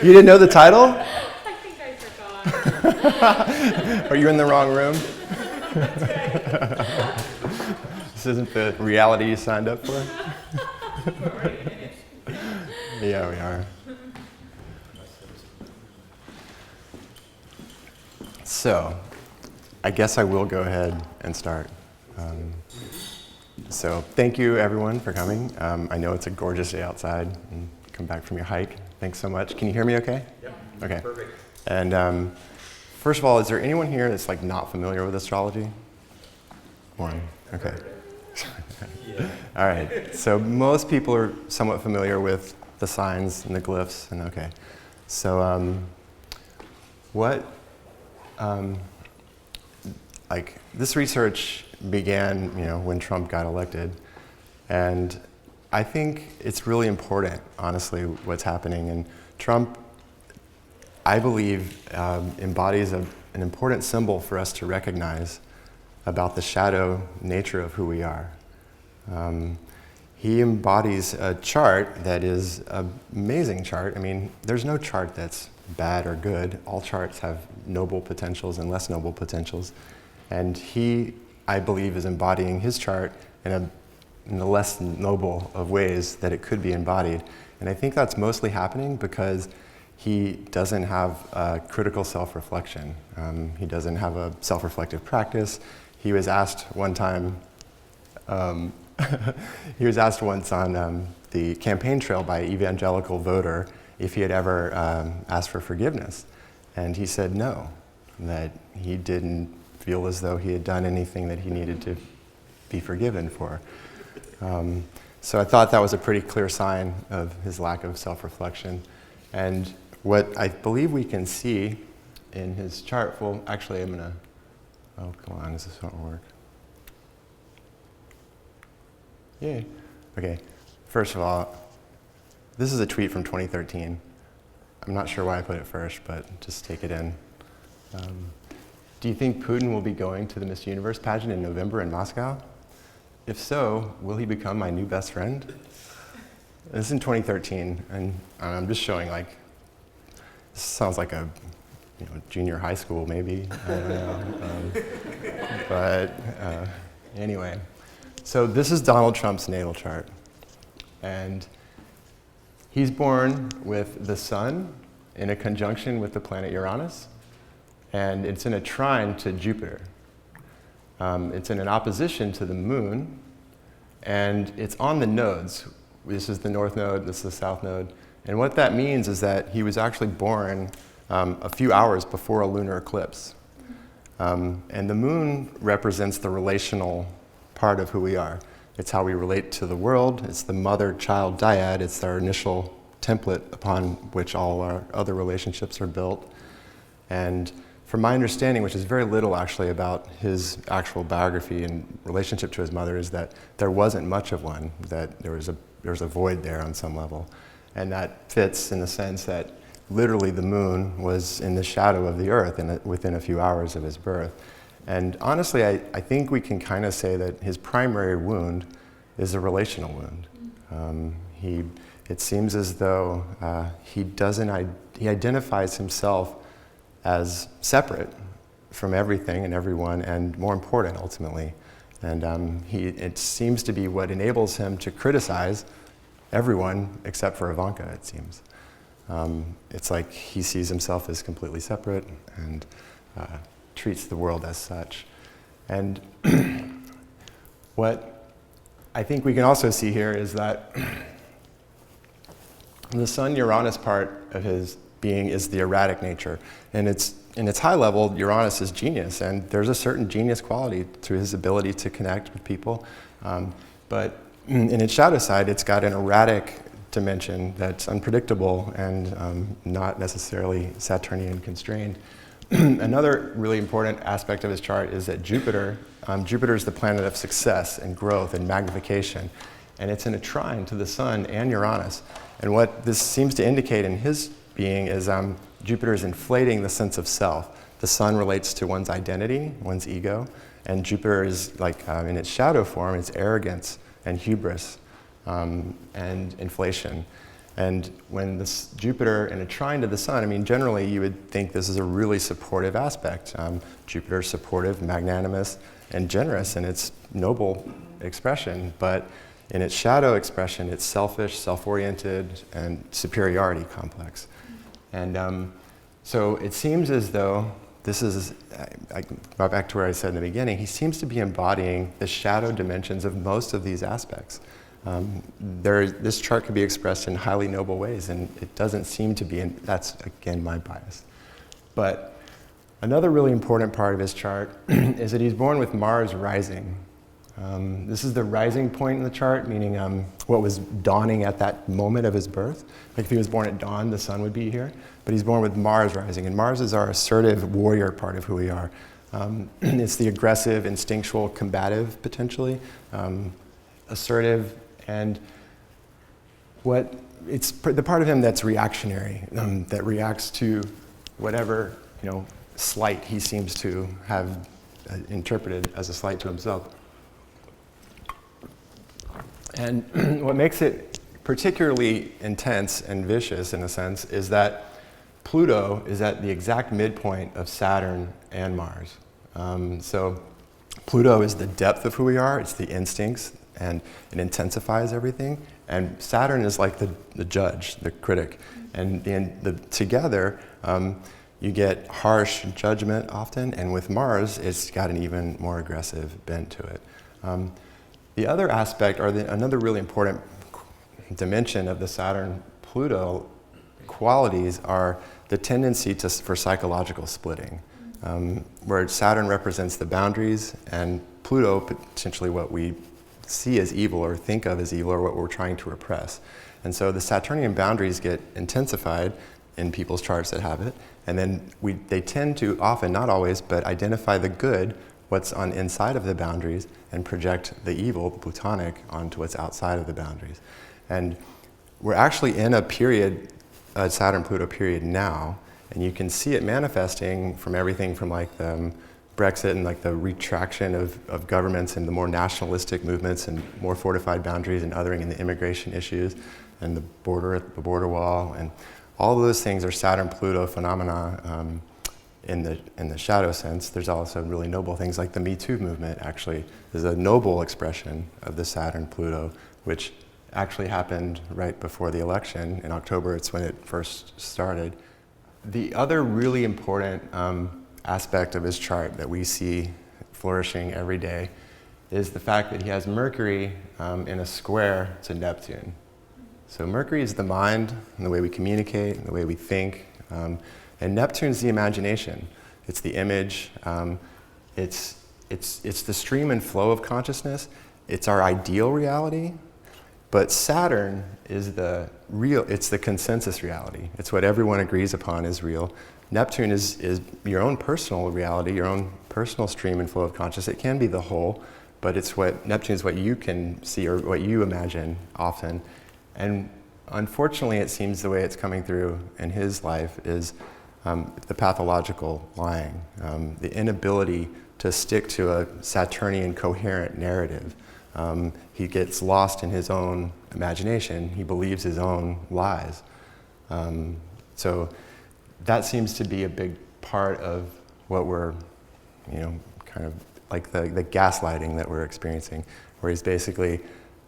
You didn't know the title? I think I forgot. Are you in the wrong room? That's right. This isn't the reality you signed up for? We're already finished. Yeah, we are. So, I guess I will go ahead and start. So, thank you everyone for coming. I know it's a gorgeous day outside and come back from your hike. Thanks so much. Can you hear me okay? Yep. Okay. Perfect. And first of all, is there anyone here that's like not familiar with astrology? One. Okay. Yeah. All right. So most people are somewhat familiar with the signs and the glyphs. And okay. So like this research began, when Trump got elected, and I think it's really important, honestly, what's happening. And Trump, I believe, embodies an important symbol for us to recognize about the shadow nature of who we are. He embodies a chart that is an amazing chart. I mean, there's no chart that's bad or good. All charts have noble potentials and less noble potentials. And he, I believe, is embodying his chart in the less noble of ways that it could be embodied. And I think that's mostly happening because he doesn't have a critical self-reflection. He doesn't have a self-reflective practice. He was asked one time, he was asked once on the campaign trail by an evangelical voter if he had ever asked for forgiveness. And he said no, that he didn't feel as though he had done anything that he needed to be forgiven for. So I thought that was a pretty clear sign of his lack of self-reflection. And what I believe we can see in his chart, well, actually I'm gonna, oh, come on, this won't work. Yay. Okay, first of all, this is a tweet from 2013. I'm not sure why I put it first, but just take it in. Do you think Putin will be going to the Miss Universe pageant in November in Moscow? If so, will he become my new best friend? This is in 2013, and I'm just showing this sounds like a junior high school maybe, I don't know. But anyway, so this is Donald Trump's natal chart. And he's born with the sun in a conjunction with the planet Uranus, and it's in a trine to Jupiter. It's in an opposition to the moon, and it's on the nodes. This is the north node, this is the south node. And what that means is that he was actually born a few hours before a lunar eclipse. And the moon represents the relational part of who we are. It's how we relate to the world. It's the mother-child dyad. It's our initial template upon which all our other relationships are built. And from my understanding, which is very little actually about his actual biography and relationship to his mother, is that there wasn't much of one, that there was a void there on some level. And that fits in the sense that literally the moon was in the shadow of the earth within a few hours of his birth. And honestly, I think we can kind of say that his primary wound is a relational wound. It seems as though he identifies himself as separate from everything and everyone, and more important ultimately. And it seems to be what enables him to criticize everyone except for Ivanka, it seems. It's like he sees himself as completely separate and treats the world as such. And what I think we can also see here is that the Sun-Uranus part of his being is the erratic nature. And in its high level, Uranus is genius, and there's a certain genius quality to his ability to connect with people. But in its shadow side, it's got an erratic dimension that's unpredictable and not necessarily Saturnian constrained. Another really important aspect of his chart is that Jupiter is the planet of success and growth and magnification. And it's in a trine to the Sun and Uranus. And what this seems to indicate in his being is Jupiter is inflating the sense of self. The Sun relates to one's identity, one's ego, and Jupiter is in its shadow form, it's arrogance and hubris and inflation. And when this Jupiter in a trine to the sun, I mean, generally you would think this is a really supportive aspect. Jupiter is supportive, magnanimous, and generous in its noble expression, but in its shadow expression, it's selfish, self-oriented, and superiority complex. And so it seems as though this is, I go back to where I said in the beginning, he seems to be embodying the shadow dimensions of most of these aspects. This chart could be expressed in highly noble ways, and it doesn't seem to be, and that's, again, my bias. But another really important part of his chart is that he's born with Mars rising. This is the rising point in the chart, meaning what was dawning at that moment of his birth. Like if he was born at dawn, the sun would be here. But he's born with Mars rising, and Mars is our assertive warrior part of who we are. It's the aggressive, instinctual, combative, potentially, assertive, and it's the part of him that's reactionary, that reacts to whatever, slight he seems to have interpreted as a slight to himself. And what makes it particularly intense and vicious, in a sense, is that Pluto is at the exact midpoint of Saturn and Mars. So Pluto is the depth of who we are, it's the instincts, and it intensifies everything. And Saturn is like the judge, the critic. And together, you get harsh judgment often, and with Mars, it's got an even more aggressive bent to it. The other aspect, or another really important dimension of the Saturn-Pluto qualities are the tendency for psychological splitting, where Saturn represents the boundaries, and Pluto potentially what we see as evil or think of as evil or what we're trying to repress. And so the Saturnian boundaries get intensified in people's charts that have it, and then they tend to often, not always, but identify the good, what's on inside of the boundaries, and project the evil, the Plutonic, onto what's outside of the boundaries. And we're actually in a period, a Saturn-Pluto period now, and you can see it manifesting from everything from like the Brexit and like the retraction of governments and the more nationalistic movements and more fortified boundaries and othering and the immigration issues and the border wall, and all of those things are Saturn-Pluto phenomena in the shadow sense. There's also really noble things like the Me Too movement. Actually, is a noble expression of the Saturn-Pluto, which actually happened right before the election in October. It's when it first started. The other really important aspect of his chart that we see flourishing every day is the fact that he has Mercury in a square to Neptune. So Mercury is the mind and the way we communicate and the way we think, and Neptune's the imagination. It's the image. It's the stream and flow of consciousness. It's our ideal reality. But Saturn is the real, it's the consensus reality. It's what everyone agrees upon is real. Neptune is your own personal reality, your own personal stream and flow of consciousness. It can be the whole, but Neptune is what you can see or what you imagine often. And unfortunately, it seems the way it's coming through in his life is the pathological lying, the inability to stick to a Saturnian coherent narrative. He gets lost in his own imagination. He believes his own lies. So that seems to be a big part of what we're, kind of like the gaslighting that we're experiencing, where he's basically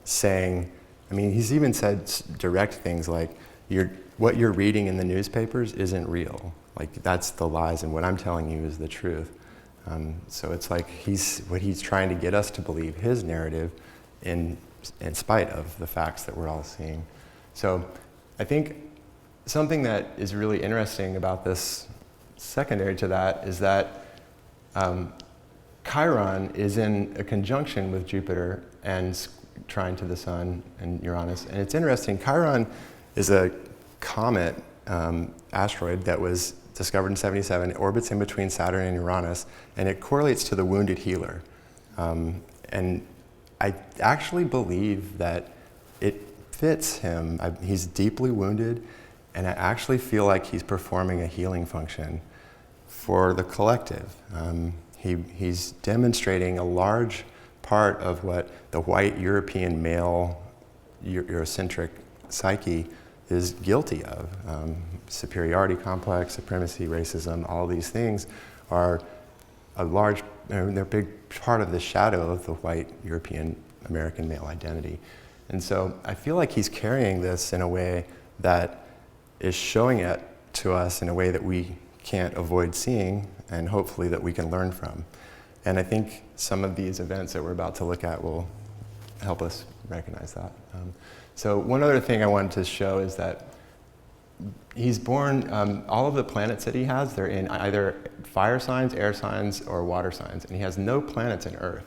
saying, he's even said direct things like, what you're reading in the newspapers isn't real. Like, that's the lies, and what I'm telling you is the truth. So it's like what he's trying to get us to believe his narrative in spite of the facts that we're all seeing. So I think something that is really interesting about this, secondary to that, is that Chiron is in a conjunction with Jupiter and trine to the Sun and Uranus. And it's interesting, Chiron is a comet asteroid that was discovered in 1977. It orbits in between Saturn and Uranus, and it correlates to the wounded healer. And I actually believe that it fits him. He's deeply wounded, and I actually feel like he's performing a healing function for the collective. He's demonstrating a large part of what the white European male Eurocentric psyche is guilty of. Superiority complex, supremacy, racism, all these things are a large, they're a big part of the shadow of the white European American male identity. And so I feel like he's carrying this in a way that is showing it to us in a way that we can't avoid seeing, and hopefully that we can learn from. And I think some of these events that we're about to look at will help us recognize that. So one other thing I wanted to show is that he's born, all of the planets that he has, they're in either fire signs, air signs, or water signs, and he has no planets in Earth.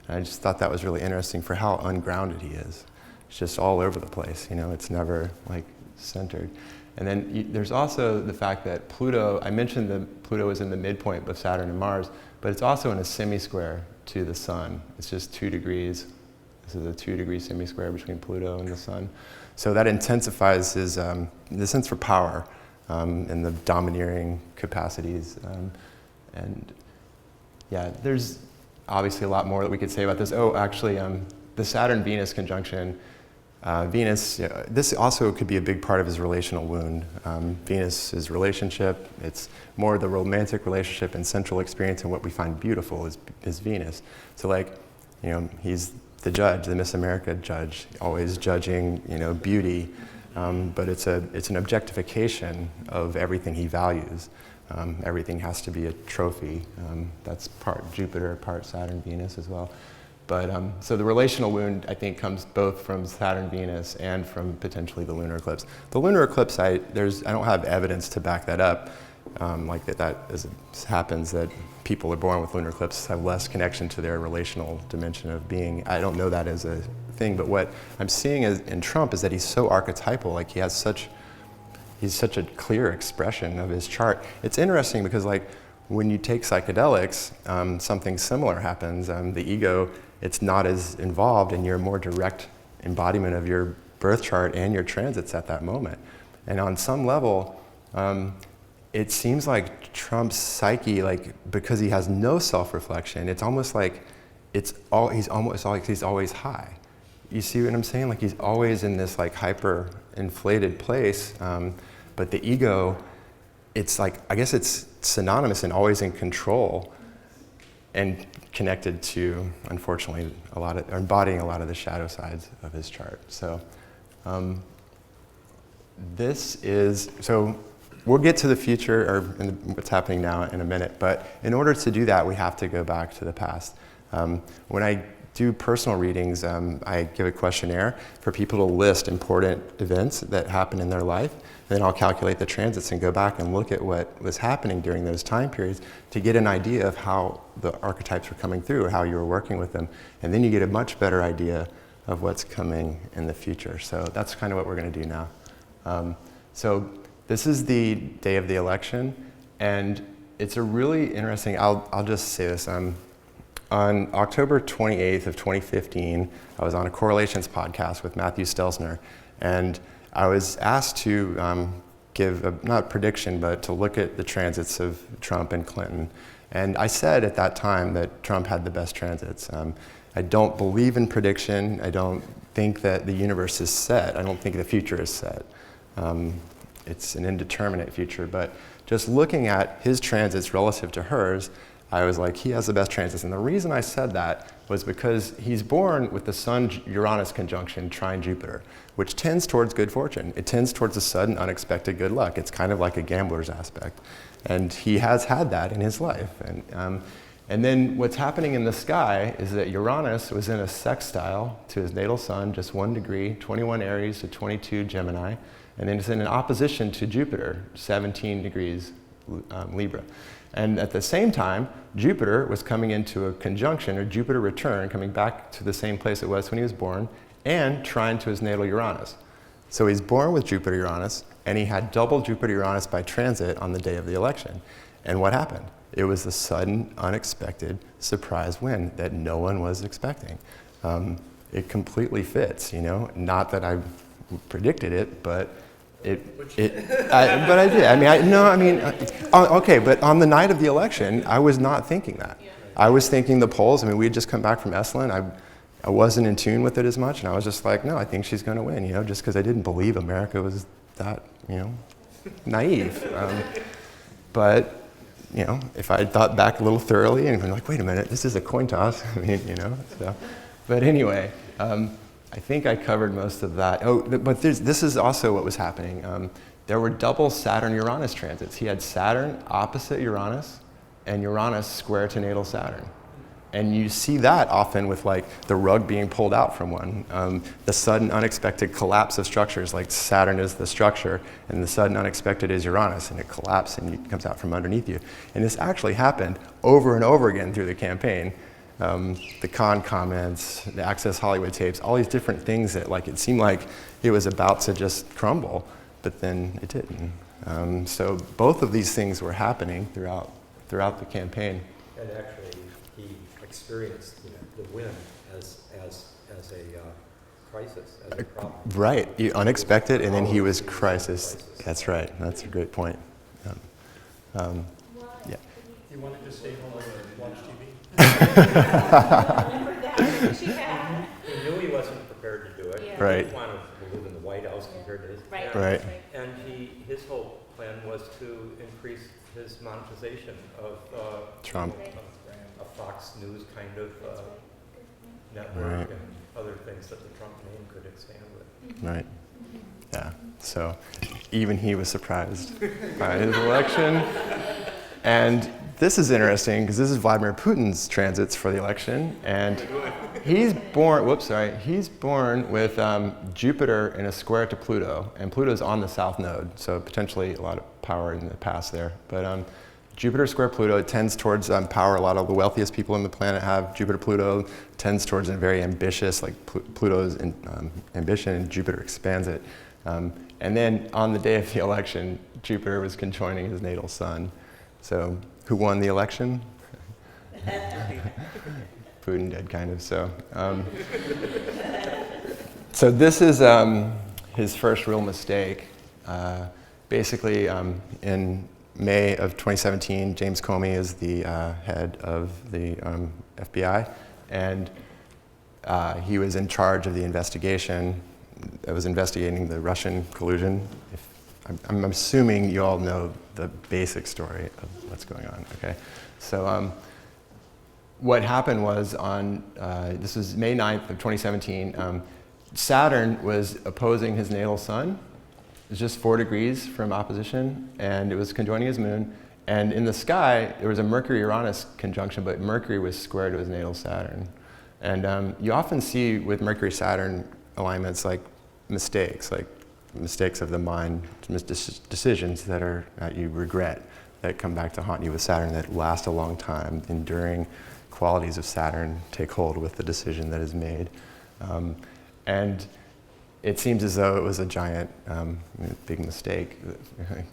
And I just thought that was really interesting for how ungrounded he is. It's just all over the place, you know, it's never like centered. And then there's also the fact that Pluto, I mentioned that Pluto is in the midpoint of Saturn and Mars, but it's also in a semi-square to the Sun. It's just 2 degrees. This is a 2-degree semi-square between Pluto and the Sun. So that intensifies his, the sense for power and the domineering capacities. And yeah, there's obviously a lot more that we could say about this. Oh, actually, the Saturn-Venus conjunction, Venus, this also could be a big part of his relational wound. Venus' relationship, it's more the romantic relationship and central experience, and what we find beautiful is Venus. So like, you know, he's the judge, the Miss America judge, always judging, you know, beauty, but it's an objectification of everything he values. Everything has to be a trophy. That's part Jupiter, part Saturn, Venus as well. But so the relational wound, I think, comes both from Saturn, Venus, and from potentially the lunar eclipse. The lunar eclipse, I don't have evidence to back that up. Like that as it happens, that people are born with lunar eclipses have less connection to their relational dimension of being. I don't know that as a thing, but what I'm seeing in Trump is that he's so archetypal. Like he's such a clear expression of his chart. It's interesting because like when you take psychedelics, something similar happens. The ego, it's not as involved, and you're a more direct embodiment of your birth chart and your transits at that moment. And on some level, it seems like Trump's psyche, like because he has no self-reflection, it's almost like he's always high. You see what I'm saying? Like he's always in this like hyper inflated place, but the ego, it's like, I guess it's synonymous and always in control and connected to, unfortunately, embodying a lot of the shadow sides of his chart. So we'll get to the future or what's happening now in a minute, but in order to do that, we have to go back to the past. When I do personal readings, I give a questionnaire for people to list important events that happen in their life. Then I'll calculate the transits and go back and look at what was happening during those time periods to get an idea of how the archetypes were coming through, how you were working with them. And then you get a much better idea of what's coming in the future. So that's kind of what we're going to do now. So this is the day of the election, and it's a really interesting, I'll just say this. On October 28th of 2015, I was on a correlations podcast with Matthew Stelzner, and I was asked to give, not a prediction, but to look at the transits of Trump and Clinton. And I said at that time that Trump had the best transits. I don't believe in prediction. I don't think that the universe is set. I don't think the future is set. It's an indeterminate future, but just looking at his transits relative to hers, I was like, he has the best transits. And the reason I said that was because he's born with the Sun-Uranus conjunction trine Jupiter, which tends towards good fortune. It tends towards a sudden, unexpected good luck. It's kind of like a gambler's aspect. And he has had that in his life. And then what's happening in the sky is that Uranus was in a sextile to his natal sun, just 1 degree, 21 Aries to 22 Gemini. And then it's in an opposition to Jupiter, 17 degrees Libra. And at the same time, Jupiter was coming into a conjunction, or Jupiter return, coming back to the same place it was when he was born, and trine to his natal Uranus. So he's born with Jupiter-Uranus, and he had double Jupiter-Uranus by transit on the day of the election. And what happened? It was a sudden, unexpected surprise win that no one was expecting. It completely fits, you know? Not that I predicted it, but but I did. I mean, okay, but on the night of the election, I was not thinking that. Yeah. I was thinking the polls. I mean, we had just come back from Esalen. I wasn't in tune with it as much, and I was just like, no, I think she's going to win, just because I didn't believe America was that, naive. But, if I had thought back a little thoroughly and been like, wait a minute, this is a coin toss, so. But anyway, I think I covered most of that. Oh, but this is also what was happening. There were double Saturn-Uranus transits. He had Saturn opposite Uranus, and Uranus square to natal Saturn. And you see that often with like the rug being pulled out from one. The sudden unexpected collapse of structures, like Saturn is the structure, and the sudden unexpected is Uranus, and it collapses and it comes out from underneath you. And this actually happened over and over again through the campaign. The Khan comments, the Access Hollywood tapes, all these different things that like it seemed like it was about to just crumble, but then it didn't. So both of these things were happening throughout the campaign. And actually, he experienced the win as a crisis, as a problem. Right, unexpected, and then he was crisis. That's right. That's a great point. Yeah. You wanted to stay home and watch TV? Remember that? She had. He knew he wasn't prepared to do it. Yeah. Right. He didn't want to live in the White House compared to his Right. plan. Right. And his whole plan was to increase his monetization of Trump. a Fox News kind of network Right. and other things that the Trump name could expand with. Right. Yeah. So even he was surprised by his election. And this is interesting because this is Vladimir Putin's transits for the election, and he's born with Jupiter in a square to Pluto, and Pluto's on the south node, so potentially a lot of power in the past there. But Jupiter square Pluto, it tends towards power. A lot of the wealthiest people on the planet have Jupiter-Pluto, tends towards a very ambitious, like Pluto's ambition, and Jupiter expands it. And then on the day of the election, Jupiter was conjoining his natal sun. So who won the election? Putin did, kind of. So, so this is his first real mistake. Basically, in May of 2017, James Comey is the head of the FBI, and he was in charge of the investigation that was investigating the Russian collusion. I'm assuming you all know the basic story of what's going on, okay? So what happened was this was May 9th of 2017, Saturn was opposing his natal sun. It was just 4 degrees from opposition, and it was conjoining his moon. And in the sky, there was a Mercury-Uranus conjunction, but Mercury was square to his natal Saturn. And you often see with Mercury-Saturn alignments like mistakes of the mind, decisions that you regret, that come back to haunt you with Saturn, that last a long time. Enduring qualities of Saturn take hold with the decision that is made. And it seems as though it was a giant, big mistake that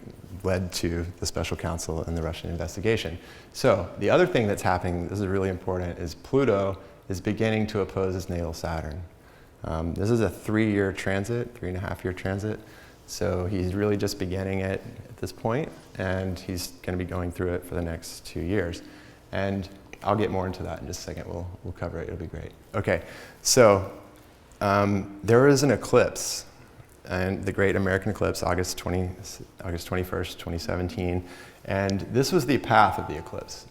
led to the special counsel and the Russian investigation. So the other thing that's happening, this is really important, is Pluto is beginning to oppose his natal Saturn. This is a 3-year transit, 3.5-year transit. So he's really just beginning it at this point, and he's going to be going through it for the next 2 years. And I'll get more into that in just a second. We'll cover it. It'll be great. Okay, so there is an eclipse, and the Great American Eclipse, August 21st, 2017. And this was the path of the eclipse.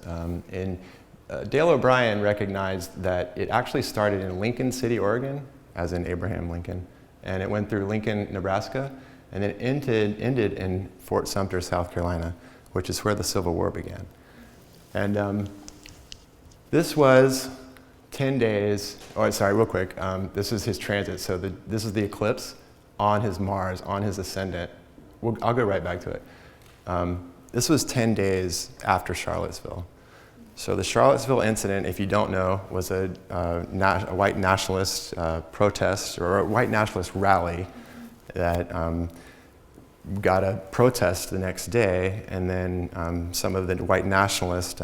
Dale O'Brien recognized that it actually started in Lincoln City, Oregon, as in Abraham Lincoln, and it went through Lincoln, Nebraska, and then ended in Fort Sumter, South Carolina, which is where the Civil War began. And this was 10 days, real quick, this is his transit, so this is the eclipse on his Mars, on his ascendant. I'll go right back to it. This was 10 days after Charlottesville. So the Charlottesville incident, if you don't know, was a white nationalist protest, or a white nationalist rally that got a protest the next day, and then some of the white nationalists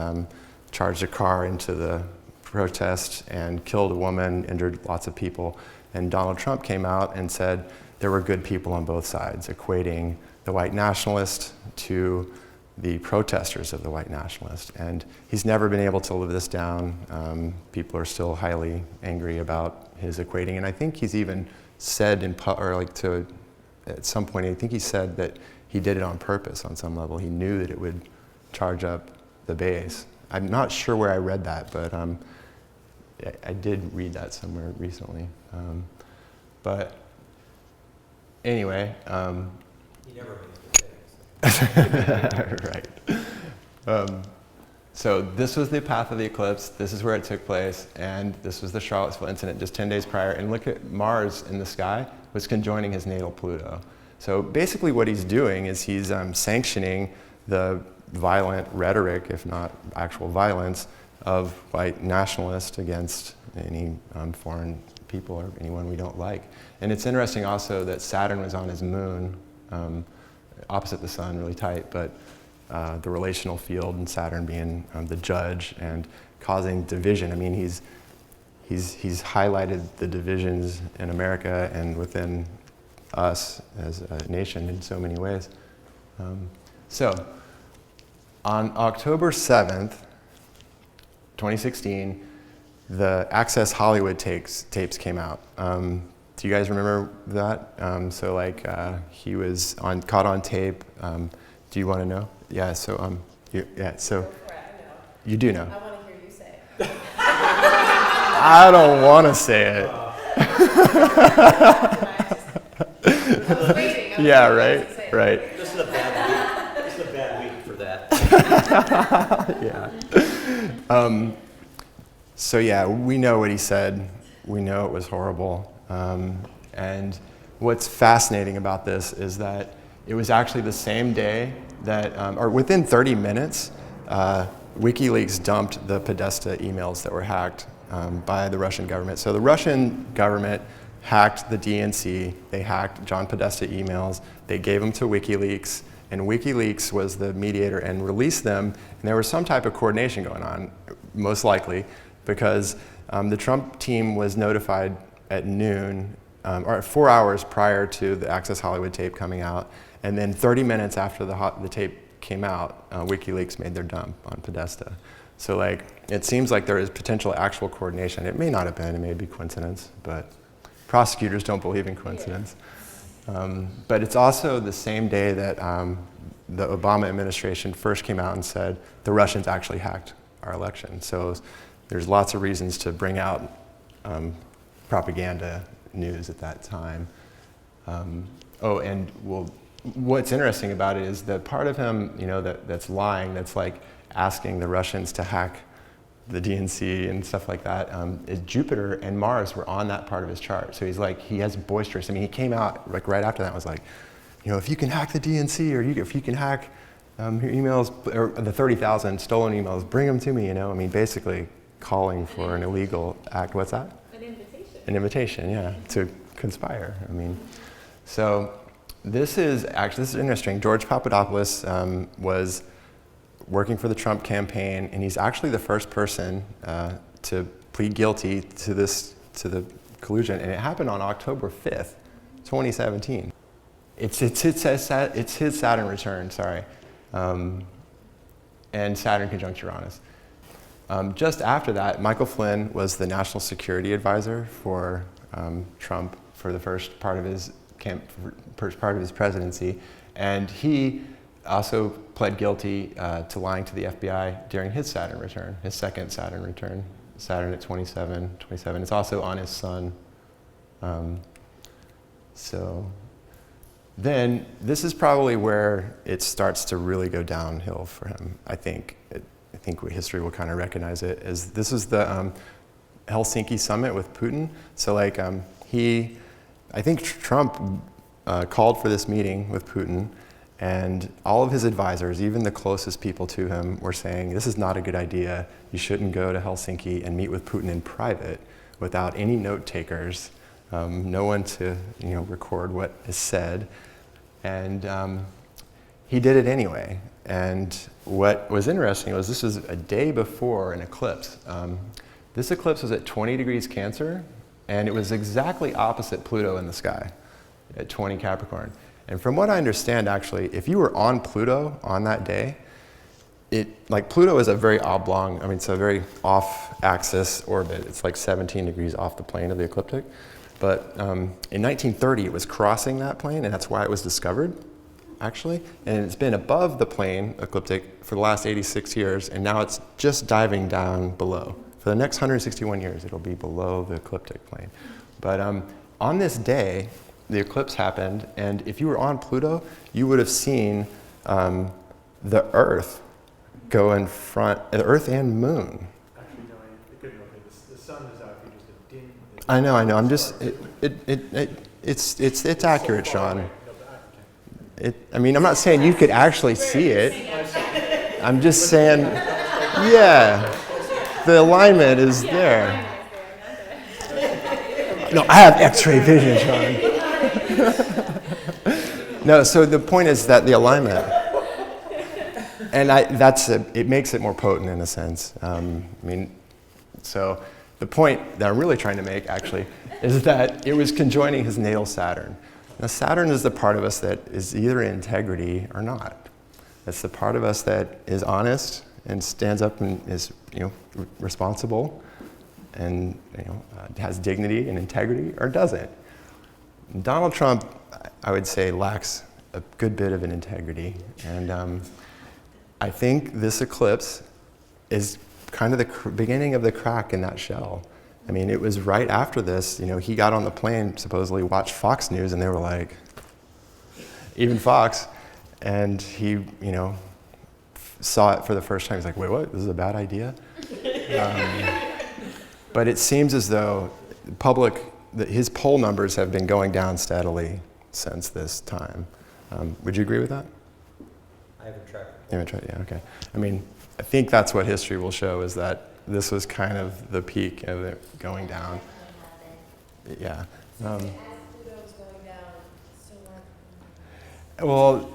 charged a car into the protest and killed a woman, injured lots of people. And Donald Trump came out and said there were good people on both sides, equating the white nationalist to the protesters of the white nationalists. And he's never been able to live this down. People are still highly angry about his equating. And I think he's even said at some point, I think he said that he did it on purpose on some level. He knew that it would charge up the base. I'm not sure where I read that, but I did read that somewhere recently. But anyway. He never makes mistakes. Right. So this was the path of the eclipse. This is where it took place. And this was the Charlottesville incident just 10 days prior. And look at Mars in the sky was conjoining his natal Pluto. So basically what he's doing is he's sanctioning the violent rhetoric, if not actual violence, of white nationalists against any foreign people or anyone we don't like. And it's interesting also that Saturn was on his moon, opposite the sun, really tight, but the relational field and Saturn being the judge and causing division. I mean, he's highlighted the divisions in America and within us as a nation in so many ways. So on October 7th, 2016, the Access Hollywood tapes came out. Do you guys remember that? He was caught on tape. Do you want to know? Yeah. So you do know. I want to hear you say it. I don't want to say it. I was waiting. Yeah. Right. Right. This is a bad week. This is a bad week for that. Yeah. So yeah, we know what he said. We know it was horrible. And what's fascinating about this is that it was actually the same day that, or within 30 minutes, WikiLeaks dumped the Podesta emails that were hacked by the Russian government. So the Russian government hacked the DNC. They hacked John Podesta emails. They gave them to WikiLeaks. And WikiLeaks was the mediator and released them. And there was some type of coordination going on, most likely, because the Trump team was notified at noon, or 4 hours prior to the Access Hollywood tape coming out. And then 30 minutes after the tape came out, WikiLeaks made their dump on Podesta. So it seems like there is potential actual coordination. It may not have been, it may be coincidence, but prosecutors don't believe in coincidence. But it's also the same day that the Obama administration first came out and said the Russians actually hacked our election. So there's lots of reasons to bring out propaganda news at that time. What's interesting about it is that part of him, that's lying, that's asking the Russians to hack the DNC and stuff like that, is Jupiter and Mars were on that part of his chart. So he has boisterous. I mean, he came out right after that and was like, if you can hack the DNC or if you can hack your emails, or the 30,000 stolen emails, bring them to me, I mean, basically calling for an illegal act. What's that? An invitation. An invitation, yeah, to conspire. I mean, so this is interesting. George Papadopoulos was working for the Trump campaign, and he's actually the first person to plead guilty to the collusion, and it happened on October 5th, 2017. It's his Saturn return, sorry, and Saturn conjunct Uranus. Just after that, Michael Flynn was the national security advisor for Trump for the first part of his presidency, and he also pled guilty to lying to the FBI during his Saturn return, his second Saturn return, Saturn at 27. It's also on his sun. So then this is probably where it starts to really go downhill for him, I think. I think history will kind of recognize it as this is the Helsinki summit with Putin. So I think Trump called for this meeting with Putin, and all of his advisors, even the closest people to him, were saying, this is not a good idea. You shouldn't go to Helsinki and meet with Putin in private without any note takers, no one to record what is said. And he did it anyway. And what was interesting was this was a day before an eclipse. This eclipse was at 20 degrees Cancer, and it was exactly opposite Pluto in the sky at 20 Capricorn. And from what I understand, actually, if you were on Pluto on that day, Pluto is a very oblong, it's a very off-axis orbit. It's like 17 degrees off the plane of the ecliptic. But in 1930, it was crossing that plane, and that's why it was discovered, actually. And it's been above the plane ecliptic for the last 86 years, and now it's just diving down below. For the next 161 years, it'll be below the ecliptic plane. But on this day, the eclipse happened, and if you were on Pluto, you would have seen the Earth go in front, the Earth and Moon. Actually, no, it couldn't have been. The sun is out here just a dim. I know. I'm just, it's accurate, Sean. I'm not saying you could actually see it. I'm just saying, yeah, the alignment is there. No, I have X-ray vision, Sean. No, so the point is that the alignment, and it makes it more potent in a sense. So the point that I'm really trying to make, actually, is that it was conjoining his natal Saturn. Now, Saturn is the part of us that is either in integrity or not. It's the part of us that is honest and stands up and is, responsible and, has dignity and integrity, or doesn't. Donald Trump, I would say, lacks a good bit of an integrity. And I think this eclipse is kind of the beginning of the crack in that shell. It was right after this, he got on the plane, supposedly watched Fox News, and they were like, even Fox, and he, saw it for the first time. He's like, wait, what? This is a bad idea? But it seems as though his poll numbers have been going down steadily since this time. Would you agree with that? I haven't tracked. You haven't tried, yeah, okay. I think that's what history will show, is that this was kind of the peak of it going down. Yeah. Well,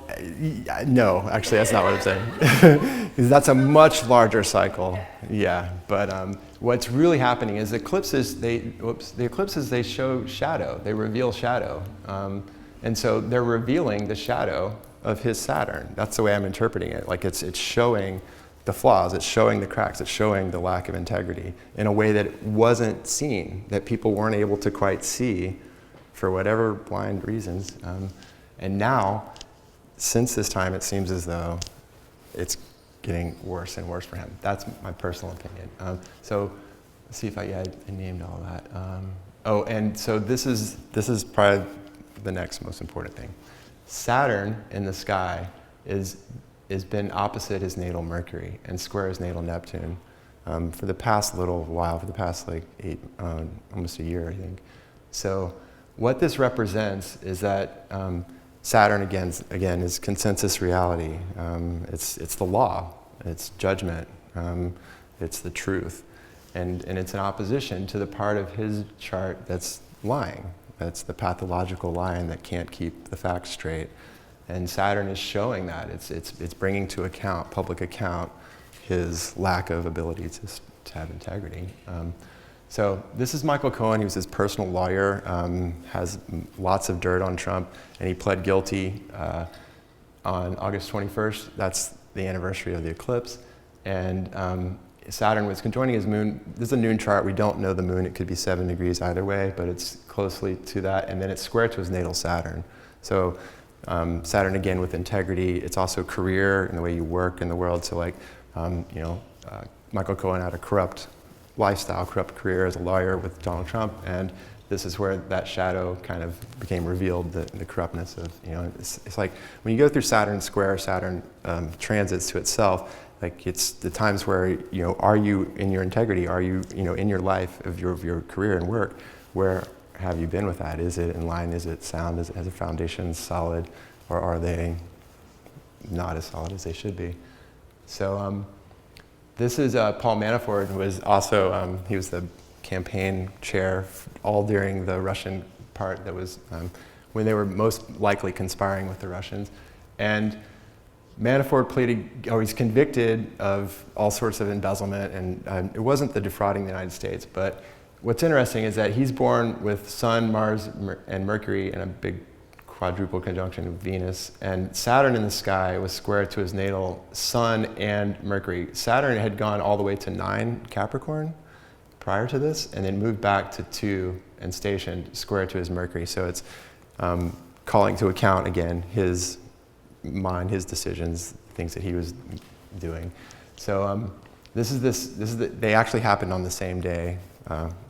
no, actually, that's not what I'm saying. That's a much larger cycle. Yeah, but what's really happening is the eclipses, they show shadow. They reveal shadow. And so they're revealing the shadow of his Saturn. That's the way I'm interpreting it. Like it's showing the flaws, it's showing the cracks, it's showing the lack of integrity in a way that wasn't seen, that people weren't able to quite see for whatever blind reasons. And now, since this time, it seems as though it's getting worse and worse for him. That's my personal opinion. So let's see if I named all that. And so this is probably the next most important thing. Saturn in the sky has been opposite his natal Mercury and square his natal Neptune for the past little while, for the past almost a year, I think. So what this represents is that Saturn again is consensus reality. It's the law, it's judgment, it's the truth, and it's in opposition to the part of his chart that's lying. That's the pathological lion that can't keep the facts straight. And Saturn is showing that. It's bringing to account, public account, his lack of ability to have integrity. So this is Michael Cohen. He was his personal lawyer, has lots of dirt on Trump, and he pled guilty on August 21st. That's the anniversary of the eclipse. And Saturn was conjoining his moon. This is a noon chart. We don't know the moon. It could be 7 degrees either way, but it's closely to that. And then it's square to his natal Saturn. So Saturn, again, with integrity. It's also career and the way you work in the world. So Michael Cohen had a corrupt lifestyle, corrupt career as a lawyer with Donald Trump, and this is where that shadow kind of became revealed, the corruptness of, it's like when you go through Saturn square, Saturn transits to itself, like it's the times where, are you in your integrity? Are you, in your life of your career and work, where have you been with that? Is it in line? Is it sound? Has the foundation solid? Or are they not as solid as they should be? So this is Paul Manafort, who was also, he was the campaign chair all during the Russian part that was when they were most likely conspiring with the Russians. And Manafort he's convicted of all sorts of embezzlement, and it wasn't the defrauding the United States, but what's interesting is that he's born with Sun, Mars, and Mercury in a big quadruple conjunction with Venus, and Saturn in the sky was square to his natal Sun and Mercury. Saturn had gone all the way to 9 Capricorn prior to this, and then moved back to 2 and stationed square to his Mercury. So it's calling to account again his mind, his decisions, things that he was doing. So they actually happened on the same day,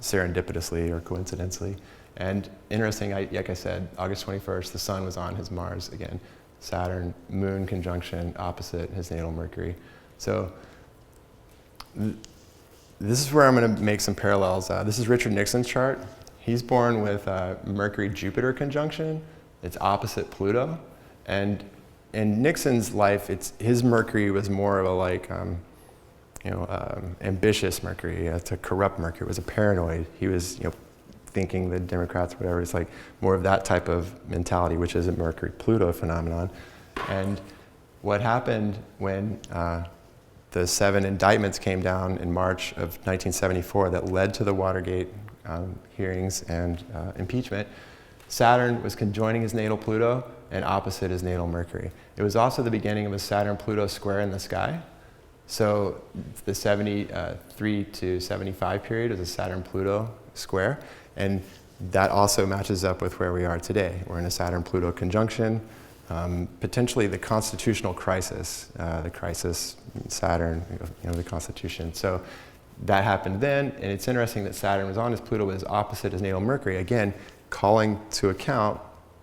serendipitously or coincidentally. And interesting, like I said, August 21st, the sun was on his Mars again. Saturn, moon conjunction opposite his natal Mercury. So this is where I'm going to make some parallels. This is Richard Nixon's chart. He's born with Mercury-Jupiter conjunction. It's opposite Pluto. And in Nixon's life, his Mercury was more of a ambitious Mercury. It's a corrupt Mercury. It was a paranoid. He was, thinking the Democrats, whatever. It's like more of that type of mentality, which is a Mercury-Pluto phenomenon. And what happened when the 7 indictments came down in March of 1974 that led to the Watergate hearings and impeachment, Saturn was conjoining his natal Pluto and opposite his natal Mercury. It was also the beginning of a Saturn-Pluto square in the sky. So the 73 to 75 period is a Saturn-Pluto square, and that also matches up with where we are today. We're in a Saturn-Pluto conjunction, potentially the constitutional crisis, Saturn, the Constitution. So that happened then, and it's interesting that Saturn was on his Pluto, was opposite his natal Mercury, again, calling to account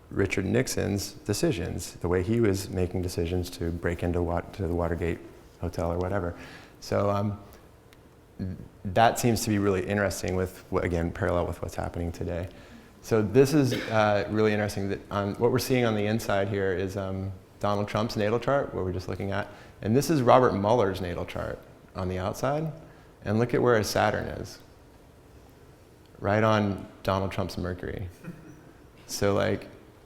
Richard Nixon's decisions, the way he was making decisions to break into the Watergate Hotel or whatever. So that seems to be really interesting with, again, parallel with what's happening today. So this is really interesting. That what we're seeing on the inside here is Donald Trump's natal chart, what we're just looking at. And this is Robert Mueller's natal chart on the outside. And look at where his Saturn is. Right on Donald Trump's Mercury. So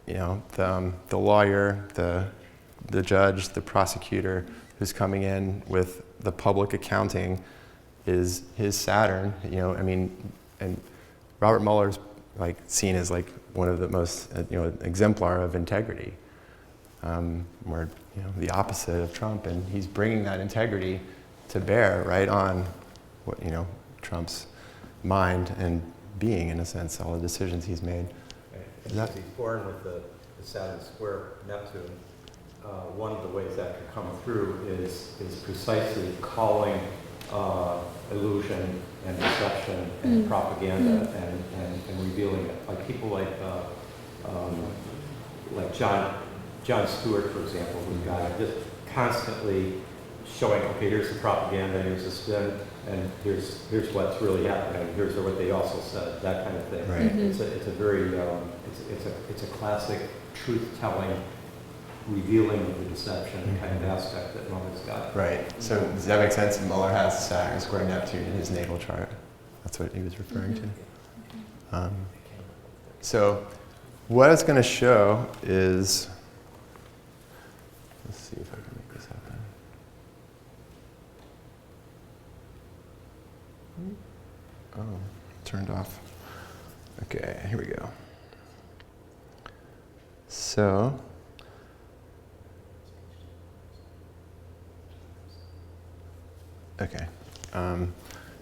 the lawyer, the judge, the prosecutor who's coming in with the public accounting is his Saturn, and Robert Mueller's seen as one of the most, exemplar of integrity, or the opposite of Trump, and he's bringing that integrity to bear right on what Trump's mind and being, in a sense, all the decisions he's made. He's born with the Saturn square Neptune. One of the ways that can come through is precisely calling illusion and deception and propaganda and revealing it. Like people like John Stewart, for example, who's got just constantly showing, okay, here's the propaganda, here's the spin, and here's what's really happening. Here's what they also said. That kind of thing. Right. It's a very it's a classic truth-telling, revealing of the deception kind of aspect that Mueller's got. Right. So does that make sense? Mueller has Saturn square Neptune in his natal chart. That's what he was referring to. So what it's going to show is, let's see if I can make this happen. Oh, turned off. Okay, here we go. So, okay.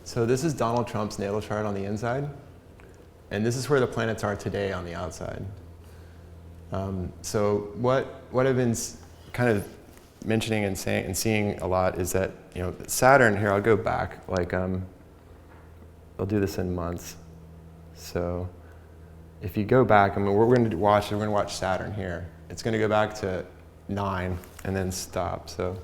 So this is Donald Trump's natal chart on the inside, and this is where the planets are today on the outside. So what I've been kind of mentioning and saying and seeing a lot is that Saturn here. I'll go back. I'll do this in months. So if you go back, we're going to watch Saturn here. It's going to go back to 9 and then stop. So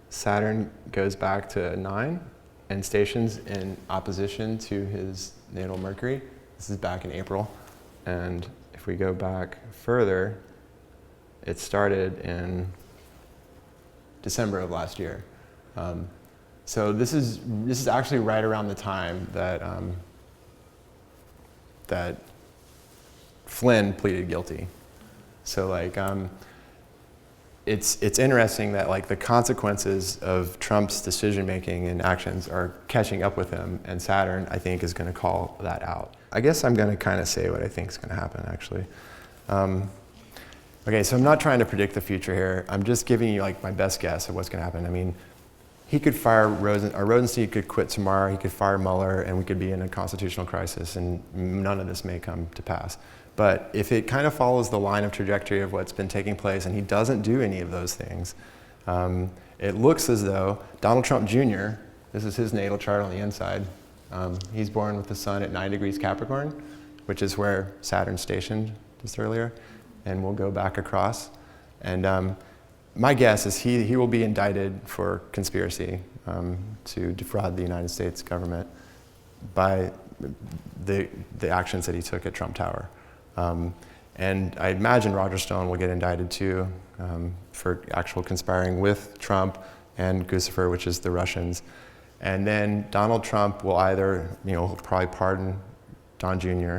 Saturn goes back to 9 and stations in opposition to his natal Mercury. This is back in April. And if we go back further, it started in December of last year. So this is actually right around the time that that Flynn pleaded guilty. So it's interesting that the consequences of Trump's decision making and actions are catching up with him, and Saturn, I think, is going to call that out. I guess I'm going to kind of say what I think is going to happen, actually. Okay, so I'm not trying to predict the future here. I'm just giving you like my best guess of what's going to happen. I mean, he could fire Rosenstein could quit tomorrow. He could fire Mueller, and we could be in a constitutional crisis, and none of this may come to pass. But if it kind of follows the line of trajectory of what's been taking place, and he doesn't do any of those things, it looks as though Donald Trump Jr., this is his natal chart on the inside. He's born with the sun at 9 degrees Capricorn, which is where Saturn's stationed just earlier, and we'll go back across. And my guess is he will be indicted for conspiracy to defraud the United States government by the actions that he took at Trump Tower. And I imagine Roger Stone will get indicted too for actual conspiring with Trump and Guccifer, which is the Russians. And then Donald Trump will either, he'll probably pardon Don Jr.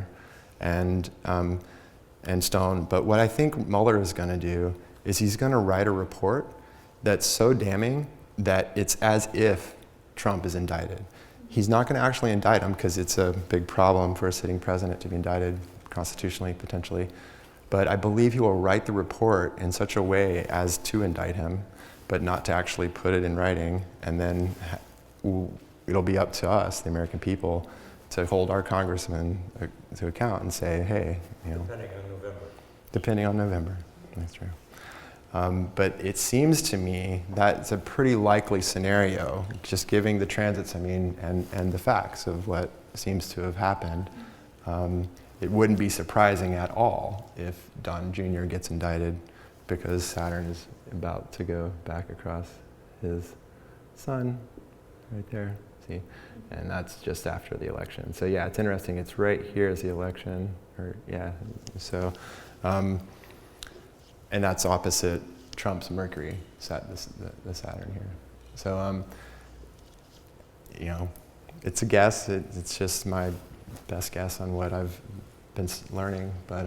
and Stone. But what I think Mueller is going to do is he's going to write a report that's so damning that it's as if Trump is indicted. He's not going to actually indict him because it's a big problem for a sitting president to be indicted constitutionally, potentially. But I believe he will write the report in such a way as to indict him, but not to actually put it in writing. And then it'll be up to us, the American people, to hold our congressmen to account and say, hey, Depending on November. Depending on November, that's true. But it seems to me that's a pretty likely scenario, just giving the transits, and the facts of what seems to have happened. It wouldn't be surprising at all if Don Jr. gets indicted because Saturn is about to go back across his sun right there, see? And that's just after the election. So yeah, it's interesting. It's right here is the election, so. And that's opposite Trump's Mercury, the Saturn here. So, it's a guess. It's just my best guess on what I've been learning. But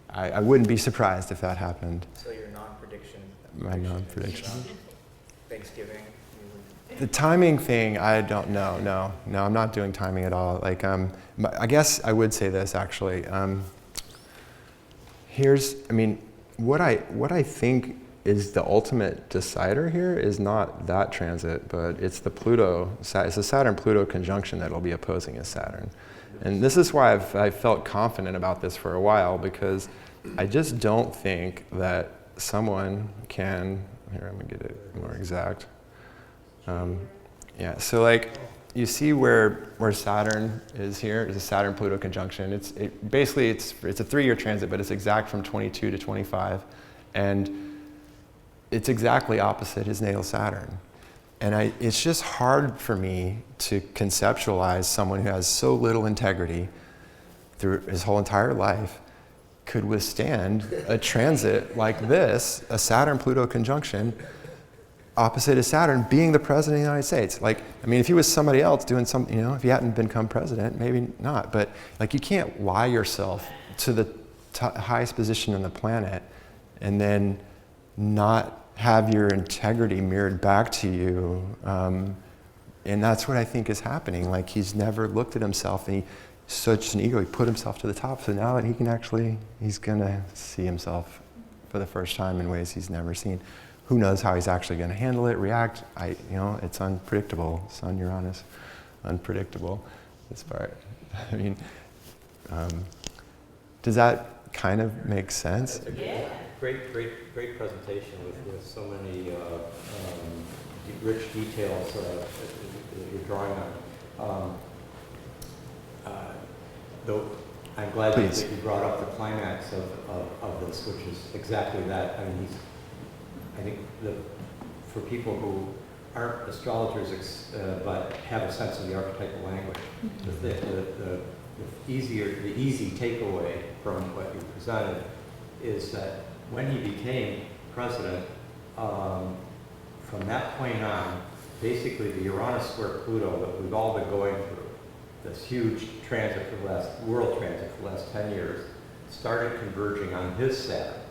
I wouldn't be surprised if that happened. So your non-prediction? My non-prediction. Thanksgiving? The timing thing, I don't know. No, I'm not doing timing at all. Like, I guess I would say this actually. What I think is the ultimate decider here is not that transit, but it's the Pluto. It's a Saturn-Pluto conjunction that'll be opposing his Saturn. And this is why I've felt confident about this for a while, because I just don't think that someone can, here, I'm gonna get it more exact. So like, you see where Saturn is here? It's a Saturn-Pluto conjunction. It's a 3-year transit, but it's exact from 22 to 25. And it's exactly opposite his natal Saturn. And it's just hard for me to conceptualize someone who has so little integrity through his whole entire life could withstand a transit like this, a Saturn-Pluto conjunction, opposite his Saturn, being the president of the United States. Like, if he was somebody else doing something, if he hadn't become president, maybe not. But like, you can't lie yourself to the highest position on the planet and then not have your integrity mirrored back to you. And that's what I think is happening. Like, he's never looked at himself, and he's such an ego, he put himself to the top. So now that he's gonna see himself for the first time in ways he's never seen. Who knows how he's actually going to handle it, react? It's unpredictable. Sun, Uranus, unpredictable. This part. Does that kind of make sense? That's a great presentation with so many rich details that you're drawing on. Though I'm glad that you brought up the climax of this, which is exactly that. I think for people who aren't astrologers but have a sense of the archetypal language, the easy takeaway from what you presented is that when he became president, from that point on, basically the Uranus square Pluto that we've all been going through, this huge transit world transit for the last 10 years, started converging on his Saturn.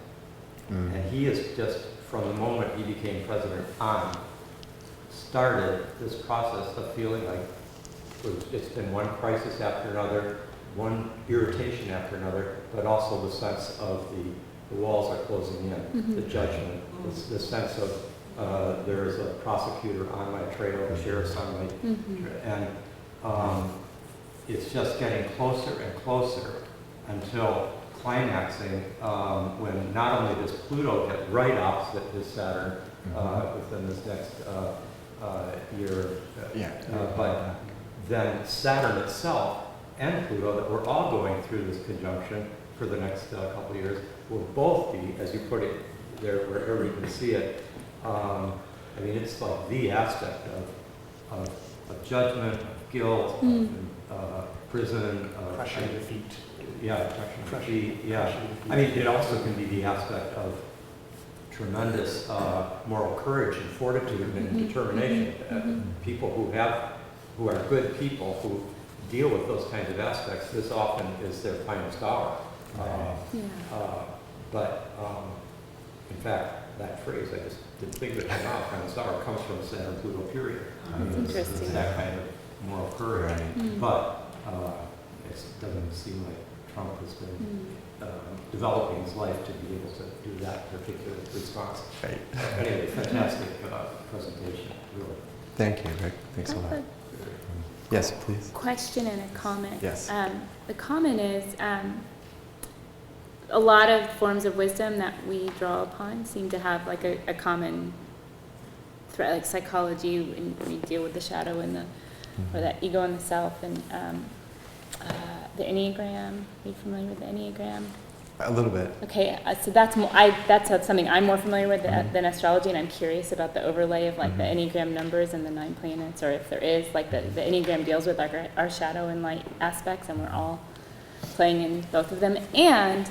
And he is just, from the moment he became president on, started this process of feeling like it's been one crisis after another, one irritation after another, but also the sense of the walls are closing in, the judgment, the sense of there is a prosecutor on my trail, a sheriff's on my and it's just getting closer and closer until climaxing when not only does Pluto get right opposite his Saturn within this next year, but then Saturn itself and Pluto, that we're all going through this conjunction for the next couple of years, will both be, as you put it there, wherever you can see it, I mean, it's like the aspect of judgment, of guilt, of prison, Crushing defeat. yeah, crushing, yeah. I mean, it also can be the aspect of tremendous moral courage and fortitude and determination. People who are good people who deal with those kinds of aspects, this often is their finest hour. But in fact, that phrase, I just didn't think of it came out, finest hour, comes from the Saturn-Pluto period. That's interesting. It's that kind of moral courage. But it doesn't seem like Trump has been developing his life to be able to do that particular response. Right. Anyway, fantastic presentation, really. Thank you, Rick. Thanks a lot. Yes, please. Question and a comment. Yes. The comment is a lot of forms of wisdom that we draw upon seem to have like a common thread, like psychology, and we deal with the shadow and the or that ego and the self, and the Enneagram. Are you familiar with the Enneagram? A little bit. Okay, so that's something I'm more familiar with than astrology, and I'm curious about the overlay of like the Enneagram numbers and the 9 planets, or if there is, like the Enneagram deals with our shadow and light aspects, and we're all playing in both of them. And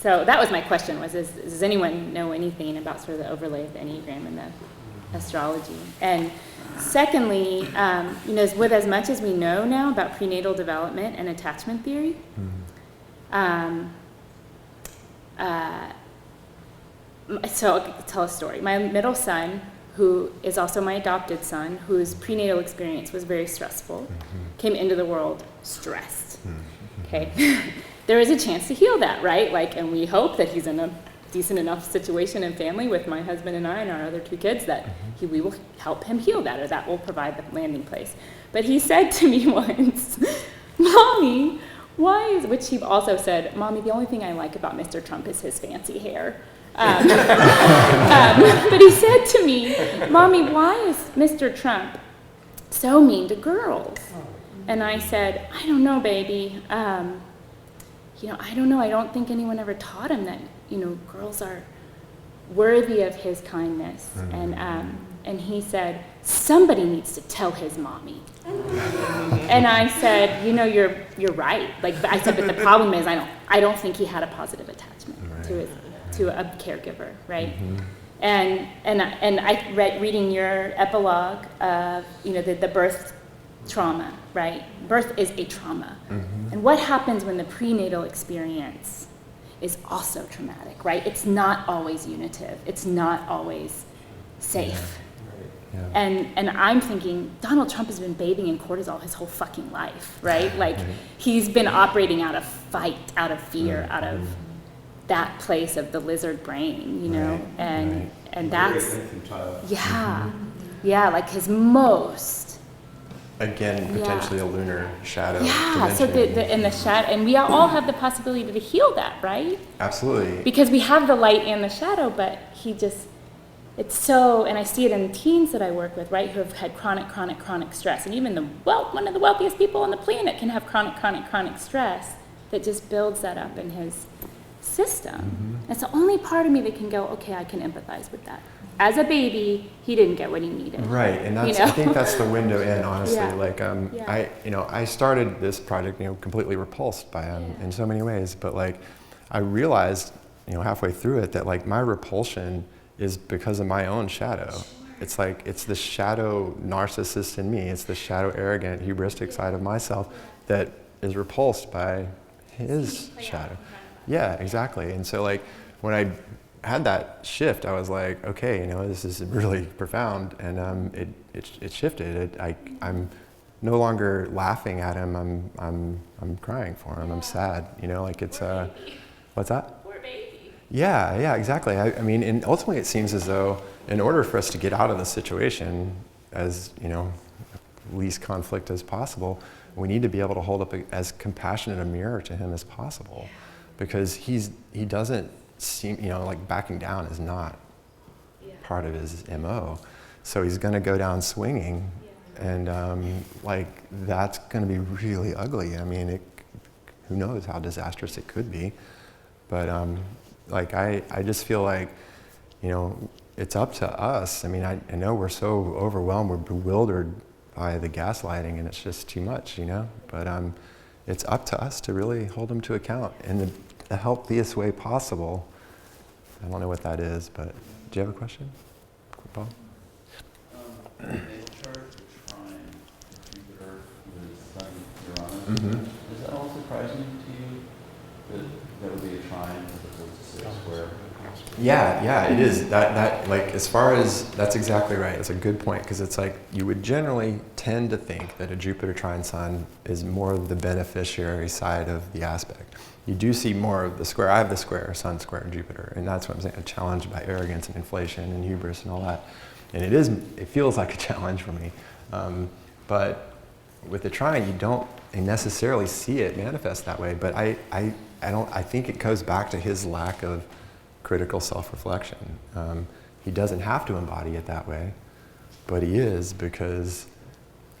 so that was my question: does anyone know anything about sort of the overlay of the Enneagram and the astrology? And secondly, with as much as we know now about prenatal development and attachment theory. So I'll tell a story. My middle son, who is also my adopted son, whose prenatal experience was very stressful, came into the world stressed. Okay, there is a chance to heal that, right? Like, and we hope that he's in a decent enough situation and family with my husband and I and our other 2 kids that we will help him heal that, or that will provide the landing place. But he said to me once, "Mommy, which he also said, Mommy, the only thing I like about Mr. Trump is his fancy hair." But he said to me, "Mommy, why is Mr. Trump so mean to girls?" And I said, "I don't know, baby. I don't know. I don't think anyone ever taught him that, girls are worthy of his kindness." And he said, "Somebody needs to tell his mommy." And I said, you're right. Like I said, but the problem is I don't think he had a positive attachment to a caregiver, right? And I reading your epilogue of the birth trauma, right? Birth is a trauma, and what happens when the prenatal experience is also traumatic, right? It's not always unitive. It's not always safe. Yeah. And I'm thinking, Donald Trump has been bathing in cortisol his whole fucking life, right? Like, he's been operating out of fight, out of fear, out of that place of the lizard brain, and that's, like his most. Again, potentially a lunar shadow. Yeah, so in the shadow, and we all have the possibility to heal that, right? Absolutely. Because we have the light and the shadow, but it's so, and I see it in teens that I work with, right, who have had chronic stress. And even one of the wealthiest people on the planet can have chronic stress that just builds that up in his system. It's the only part of me that can go, okay, I can empathize with that. As a baby, he didn't get what he needed. Right, and I think that's the window in, honestly. Yeah. Like, I started this project, completely repulsed by him in so many ways, but like, I realized, halfway through it that like my repulsion is because of my own shadow. It's like, it's the shadow narcissist in me. It's the shadow arrogant, hubristic side of myself that is repulsed by his shadow. Yeah, exactly. And so like, when I had that shift, I was like, okay, this is really profound, and it shifted. I'm no longer laughing at him. I'm crying for him. I'm sad. You know, like it's what's that? Poor baby. Yeah, exactly. I mean, and ultimately it seems as though in order for us to get out of the situation as, you know, least conflict as possible, we need to be able to hold up as compassionate a mirror to him as possible, because he doesn't seem, you know, like backing down is not part of his MO. So he's going to go down swinging, and like that's going to be really ugly. I mean, who knows how disastrous it could be, but like I just feel like, you know, it's up to us. I mean, I know we're so overwhelmed, we're bewildered by the gaslighting, and it's just too much, you know. But it's up to us to really hold them to account in the healthiest way possible. I don't know what that is, but do you have a question, Paul? The natal chart, the trine, Jupiter with Sun, Uranus. Is that all surprising to you that there would be a trine as opposed to a square? Yeah, it is. That like, as far as, that's exactly right. It's a good point, because it's like you would generally tend to think that a Jupiter trine Sun is more of the beneficiary side of the aspect. You do see more of the square. I have the square, Sun square Jupiter, and that's what I'm saying, a challenge by arrogance and inflation and hubris and all that. And it feels like a challenge for me. But with the trine, you don't necessarily see it manifest that way. But I think it goes back to his lack of critical self-reflection. He doesn't have to embody it that way, but he is, because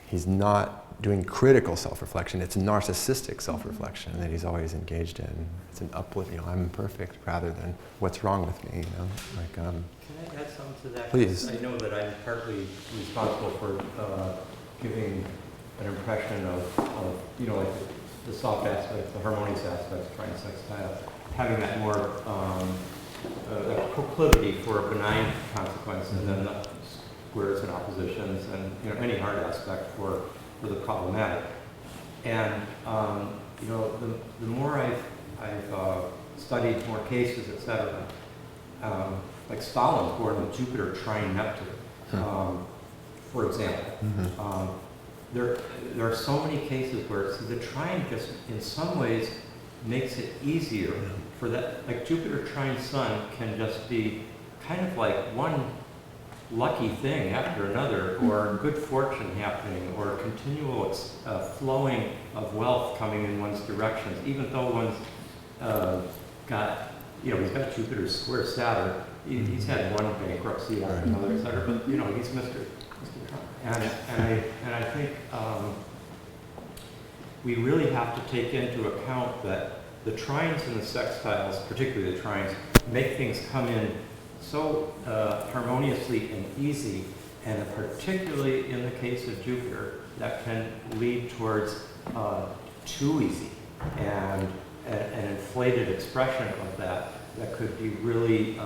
he's not doing critical self-reflection. It's narcissistic self-reflection that he's always engaged in. It's an uplift, you know, I'm perfect, rather than what's wrong with me, you know? Like, Can I add something to that? Please. I know that I'm partly responsible for giving an impression of you know, like the soft aspects, the harmonious aspects, trine sextile, having that more a proclivity for benign consequences, and then the squares and oppositions, and, you know, any hard aspect for the problematic. And you know, the more I've studied more cases, etc. Like Stalin's born with Jupiter trine Neptune, for example. There are so many cases where the trine just, in some ways, makes it easier for that. Like Jupiter trine Sun can just be kind of like one lucky thing after another, or good fortune happening, or continual flowing of wealth coming in one's directions, even though one's got, you know, he's got Jupiter square Saturn. He's had one bankruptcy after another, etc. But, you know, he's Mr. Trump. And I think we really have to take into account that the trines and the sextiles, particularly the trines, make things come in so harmoniously and easy, and particularly in the case of Jupiter, that can lead towards too easy and an inflated expression of that could be really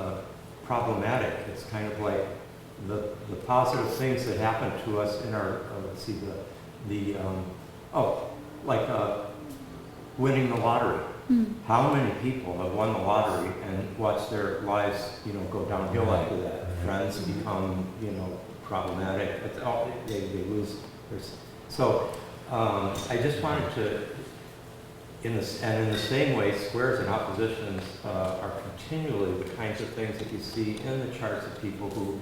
problematic. It's kind of like the positive things that happen to us in our, let's see, winning the lottery. How many people have won the lottery and watched their lives, you know, go downhill after that? Friends become, you know, problematic. It's all, they lose their. So I just wanted to, in the same way, squares and oppositions are continually the kinds of things that you see in the charts of people who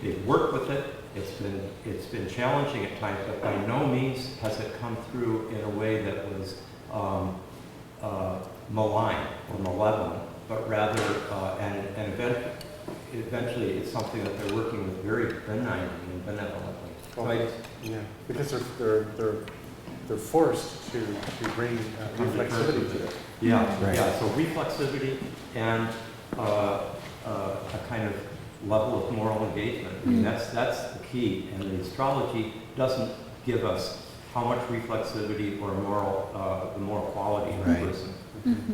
they work with it. It's been challenging at times, but by no means has it come through in a way that was malign or malevolent, but rather, and eventually it's something that they're working with very benignly and benevolently. Well, yeah, because they're forced to bring reflexivity to it. Yeah, Right. yeah. So reflexivity and a kind of level of moral engagement. I mean, that's the key. And the astrology doesn't give us how much reflexivity or the moral quality of the Right. person.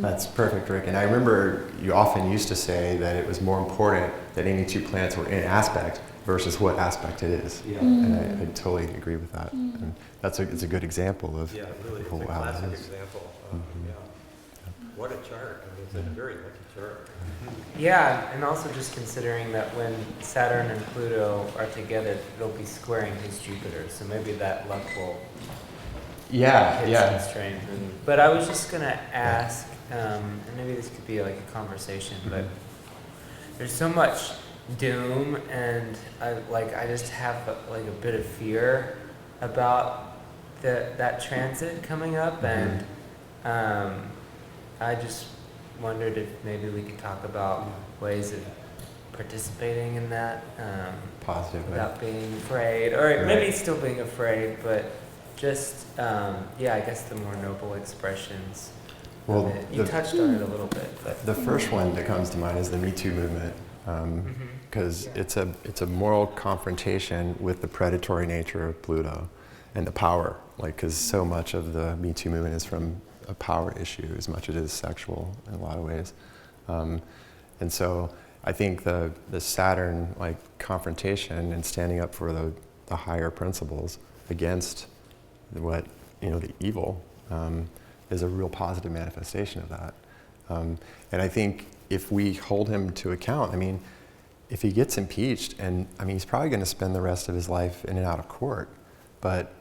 That's perfect, Rick. And I remember you often used to say that it was more important that any two planets were in aspect versus what aspect it is. Yeah. And I totally agree with that. And it's a good example of Yeah, really, it's how a it classic is. example. What a chart. I mean, it's a very lucky chart. Yeah, and also just considering that when Saturn and Pluto are together, they'll be squaring his Jupiter, so maybe that luck will hit some strength. But I was just gonna ask, and maybe this could be like a conversation, but there's so much doom, and I just have like a bit of fear about that transit coming up, and I just wondered if maybe we could talk about ways of participating in that Positively. without being afraid, or Right. maybe still being afraid, but just I guess the more noble expressions. Well, of it. You touched on it a little bit, but the first one that comes to mind is the Me Too movement, because it's a moral confrontation with the predatory nature of Pluto and the power, because so much of the Me Too movement is from a power issue as much as it is sexual in a lot of ways. And so I think the Saturn confrontation and standing up for the higher principles against what, the evil, is a real positive manifestation of that. And I think if we hold him to account, if he gets impeached, and he's probably going to spend the rest of his life in and out of court, but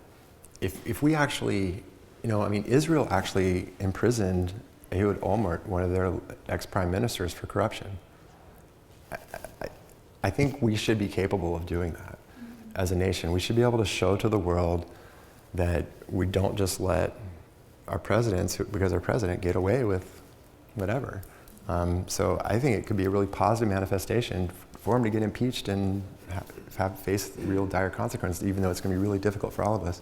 if we actually, Israel actually imprisoned Ehud Olmert, one of their ex-prime ministers, for corruption. I think we should be capable of doing that as a nation. We should be able to show to the world that we don't just let our presidents, because our president, get away with whatever. So I think it could be a really positive manifestation for him to get impeached and face real dire consequences, even though it's going to be really difficult for all of us.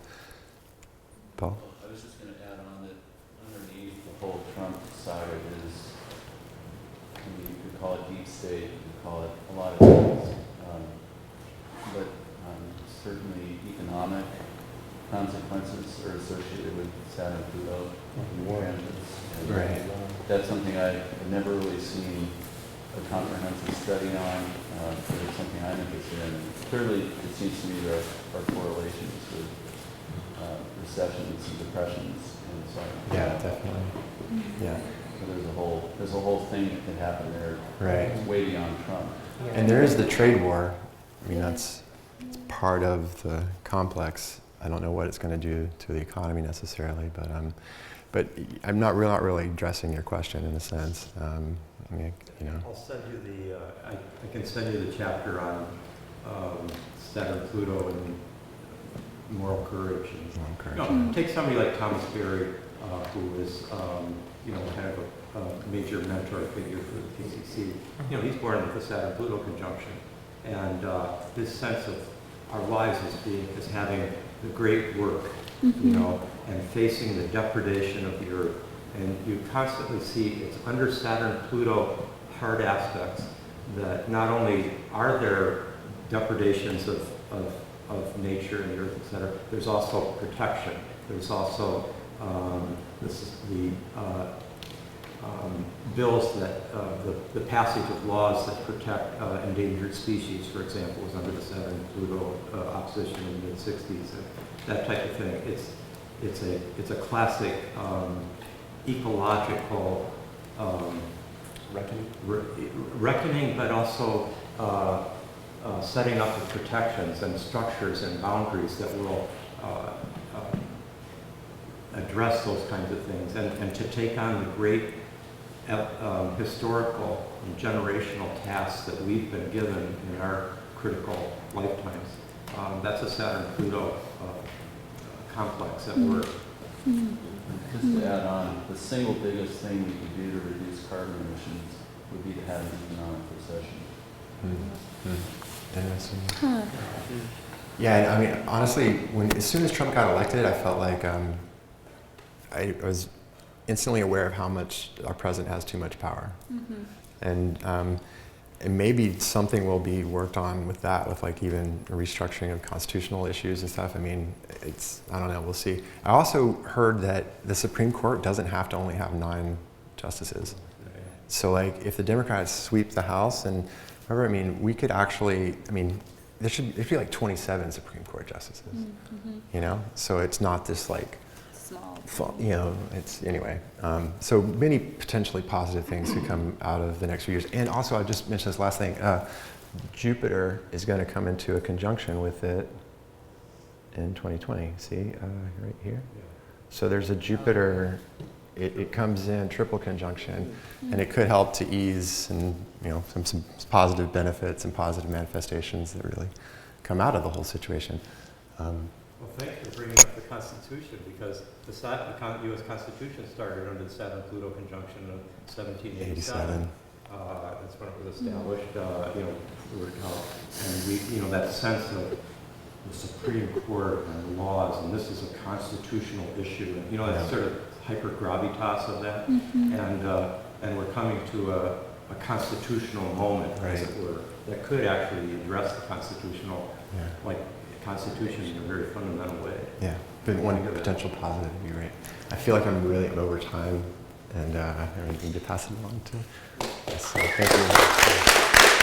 Paul? I was just going to add on that underneath the whole Trump saga is, you could call it deep state, you could call it a lot of things, but certainly economic consequences are associated with Saturn Pluto transits. Right. That's something I've never really seen a comprehensive study on. It's something I'm interested in. Clearly, it seems to me there are correlations with recessions and depressions and so on. Yeah, definitely. Yeah. So there's a whole thing that can happen there. Right. It's way beyond Trump. And there is the trade war. It's part of the complex. I don't know what it's going to do to the economy necessarily, but I'm not really addressing your question in a sense. I'll send you I can send you the chapter on Saturn, Pluto, and moral courage. Take somebody like Thomas Berry, who is kind of a major mentor figure for the PCC. He's born with the Saturn-Pluto conjunction, and his sense of our lives as having the great work, and facing the depredation of the earth. And you constantly see it's under Saturn-Pluto hard aspects that not only are there depredations of nature and the earth, etc., there's also protection. There's also bills that the passage of laws that protect endangered species, for example, was under the Saturn-Pluto opposition in the mid-60s. That type of thing. It's a classic ecological reckoning, but also setting up the protections and structures and boundaries that will address those kinds of things, and to take on the great historical and generational tasks that we've been given in our critical lifetimes. That's a Saturn-Pluto complex at work. Just to add on, the single biggest thing we could do to reduce carbon emissions would be to have an economic recession. Interesting. Yeah, honestly, as soon as Trump got elected, I felt like I was instantly aware of how much our president has too much power. And maybe something will be worked on with that, with even a restructuring of constitutional issues and stuff. I don't know, we'll see. I also heard that the Supreme Court doesn't have to only have 9 justices. So if the Democrats sweep the House and whatever, we could actually, there should be 27 Supreme Court justices, So it's not this small. You know, it's anyway. So many potentially positive things could come out of the next few years. And also, I just mentioned this last thing. Jupiter is going to come into a conjunction with it in 2020. See, right here. So there's a Jupiter. It comes in triple conjunction, and it could help to ease and some positive benefits and positive manifestations that really come out of the whole situation. Well, thanks for bringing up the Constitution, because the U.S. Constitution started under the Saturn-Pluto conjunction in 1787. That's when it was established. And that sense of the Supreme Court and laws, and this is a constitutional issue. And, that sort of hyper-gravitas of that. And we're coming to a constitutional moment, as it were, that could actually address the constitutional, Constitution in a very fundamental way. Yeah, but one potential positive, you're right. I feel like I'm really over time, and I need to pass it on to. So thank you.